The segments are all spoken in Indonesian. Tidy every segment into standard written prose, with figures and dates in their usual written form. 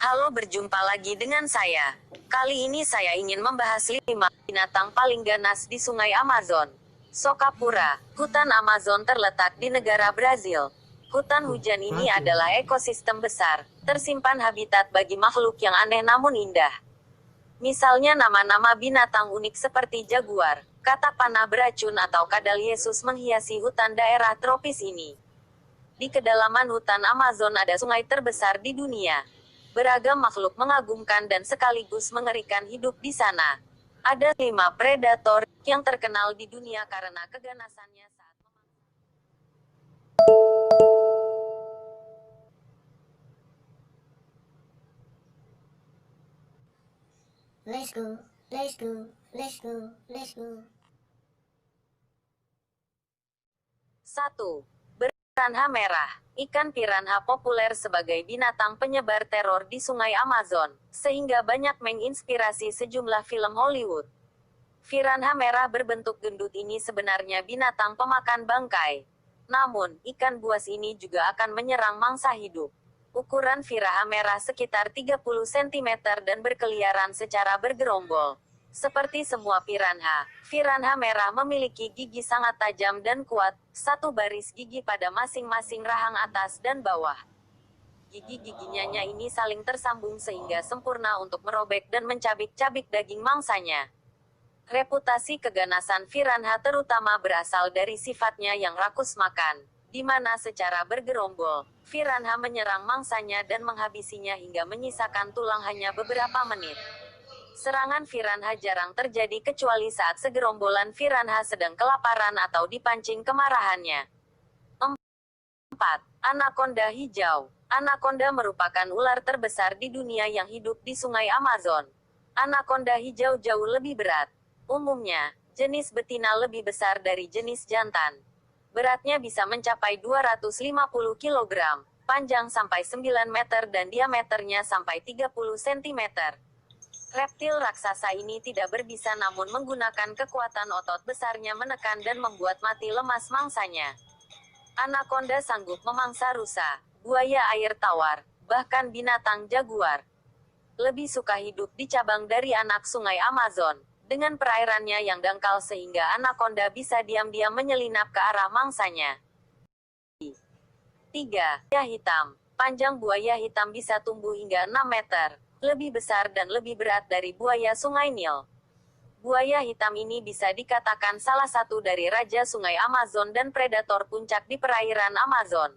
Halo, berjumpa lagi dengan saya. Kali ini saya ingin membahas 5 binatang paling ganas di Sungai Amazon. Sokapura, hutan Amazon terletak di negara Brazil. Hutan hujan ini adalah ekosistem besar, tersimpan habitat bagi makhluk yang aneh namun indah. Misalnya nama-nama binatang unik seperti jaguar, kata panah beracun atau kadal Yesus menghiasi hutan daerah tropis ini. Di kedalaman hutan Amazon ada sungai terbesar di dunia. Beragam makhluk mengagumkan dan sekaligus mengerikan hidup di sana. Ada 5 predator yang terkenal di dunia karena keganasannya saat Let's go, let's go, let's go, let's go. 1. Piranha merah. Ikan piranha populer sebagai binatang penyebar teror di Sungai Amazon, sehingga banyak menginspirasi sejumlah film Hollywood. Piranha merah berbentuk gendut ini sebenarnya binatang pemakan bangkai. Namun, ikan buas ini juga akan menyerang mangsa hidup. Ukuran piranha merah sekitar 30 cm dan berkeliaran secara bergerombol. Seperti semua piranha merah memiliki gigi sangat tajam dan kuat, satu baris gigi pada masing-masing rahang atas dan bawah. Gigi-giginya ini saling tersambung sehingga sempurna untuk merobek dan mencabik-cabik daging mangsanya. Reputasi keganasan piranha terutama berasal dari sifatnya yang rakus makan, di mana secara bergerombol, piranha menyerang mangsanya dan menghabisinya hingga menyisakan tulang hanya beberapa menit. Serangan piranha jarang terjadi kecuali saat segerombolan piranha sedang kelaparan atau dipancing kemarahannya. 4. Anaconda hijau. Anaconda merupakan ular terbesar di dunia yang hidup di Sungai Amazon. Anaconda hijau jauh lebih berat. Umumnya, jenis betina lebih besar dari jenis jantan. Beratnya bisa mencapai 250 kg, panjang sampai 9 meter dan diameternya sampai 30 cm. Reptil raksasa ini tidak berbisa namun menggunakan kekuatan otot besarnya menekan dan membuat mati lemas mangsanya. Anaconda sanggup memangsa rusa, buaya air tawar, bahkan binatang jaguar. Lebih suka hidup di cabang dari anak sungai Amazon, dengan perairannya yang dangkal sehingga anaconda bisa diam-diam menyelinap ke arah mangsanya. 3. Buaya hitam. Panjang buaya hitam bisa tumbuh hingga 6 meter. Lebih besar dan lebih berat dari buaya Sungai Nil. Buaya hitam ini bisa dikatakan salah satu dari raja Sungai Amazon dan predator puncak di perairan Amazon.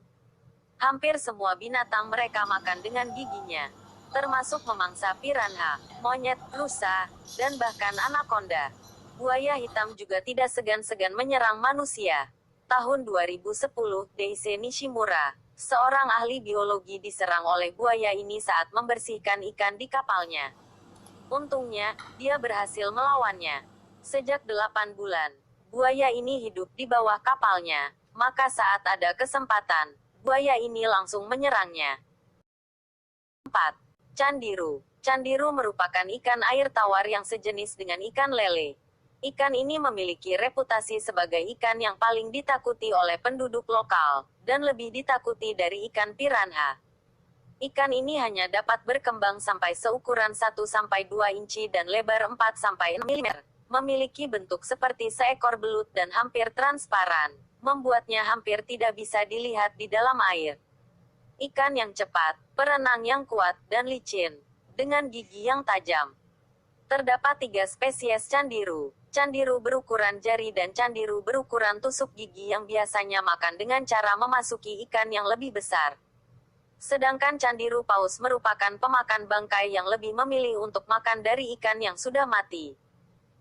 Hampir semua binatang mereka makan dengan giginya, termasuk memangsa piranha, monyet, rusa, dan bahkan anaconda. Buaya hitam juga tidak segan-segan menyerang manusia. Tahun 2010, Daisuke Nishimura, seorang ahli biologi diserang oleh buaya ini saat membersihkan ikan di kapalnya. Untungnya, dia berhasil melawannya. Sejak 8 bulan, buaya ini hidup di bawah kapalnya, maka saat ada kesempatan, buaya ini langsung menyerangnya. 4. Candiru. Candiru merupakan ikan air tawar yang sejenis dengan ikan lele. Ikan ini memiliki reputasi sebagai ikan yang paling ditakuti oleh penduduk lokal, dan lebih ditakuti dari ikan piranha. Ikan ini hanya dapat berkembang sampai seukuran 1-2 inci dan lebar 4-6 mm. Memiliki bentuk seperti seekor belut dan hampir transparan, membuatnya hampir tidak bisa dilihat di dalam air. Ikan yang cepat, perenang yang kuat, dan licin, dengan gigi yang tajam. Terdapat 3 spesies candiru. Candiru berukuran jari dan candiru berukuran tusuk gigi yang biasanya makan dengan cara memasuki ikan yang lebih besar. Sedangkan candiru paus merupakan pemakan bangkai yang lebih memilih untuk makan dari ikan yang sudah mati.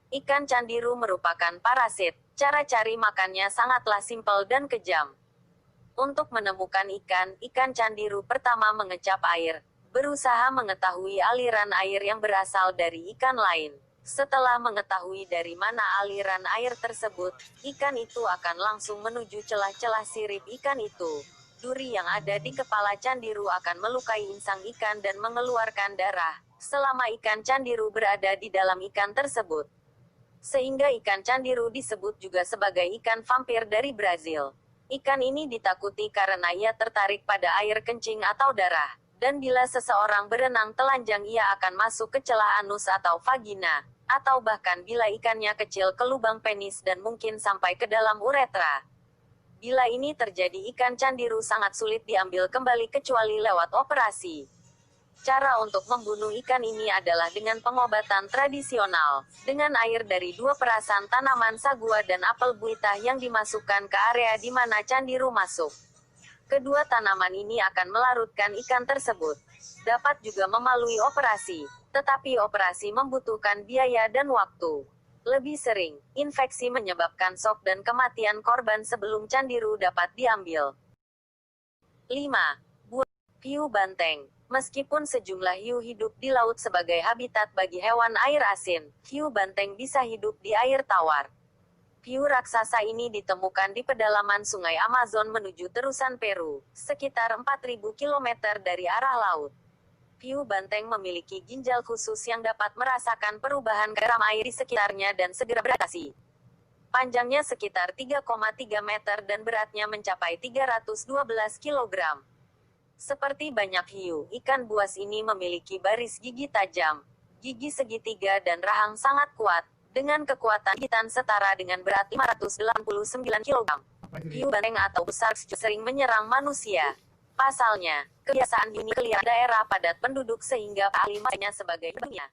Ikan candiru merupakan parasit. Cara cari makannya sangatlah simpel dan kejam. Untuk menemukan ikan candiru pertama mengecap air, berusaha mengetahui aliran air yang berasal dari ikan lain. Setelah mengetahui dari mana aliran air tersebut, ikan itu akan langsung menuju celah-celah sirip ikan itu. Duri yang ada di kepala candiru akan melukai insang ikan dan mengeluarkan darah, selama ikan candiru berada di dalam ikan tersebut. Sehingga ikan candiru disebut juga sebagai ikan vampir dari Brazil. Ikan ini ditakuti karena ia tertarik pada air kencing atau darah. Dan bila seseorang berenang telanjang ia akan masuk ke celah anus atau vagina, atau bahkan bila ikannya kecil ke lubang penis dan mungkin sampai ke dalam uretra. Bila ini terjadi ikan candiru sangat sulit diambil kembali kecuali lewat operasi. Cara untuk membunuh ikan ini adalah dengan pengobatan tradisional, dengan air dari 2 perasan tanaman sagua dan apel buitah yang dimasukkan ke area di mana candiru masuk. Kedua tanaman ini akan melarutkan ikan tersebut. Dapat juga melalui operasi, tetapi operasi membutuhkan biaya dan waktu. Lebih sering, infeksi menyebabkan shock dan kematian korban sebelum candiru dapat diambil. 5. Hiu banteng. Meskipun sejumlah hiu hidup di laut sebagai habitat bagi hewan air asin, hiu banteng bisa hidup di air tawar. Hiu raksasa ini ditemukan di pedalaman sungai Amazon menuju terusan Peru, sekitar 4.000 km dari arah laut. Hiu banteng memiliki ginjal khusus yang dapat merasakan perubahan garam air di sekitarnya dan segera beradaptasi. Panjangnya sekitar 3,3 meter dan beratnya mencapai 312 kg. Seperti banyak hiu, ikan buas ini memiliki baris gigi tajam, gigi segitiga dan rahang sangat kuat, dengan kekuatan gigitan setara dengan berat 589 kg. Hiu banteng atau sharks sering menyerang manusia. Pasalnya, kebiasaan hiu ini kelihatan daerah padat penduduk sehingga ahli makanya sebagai dunia.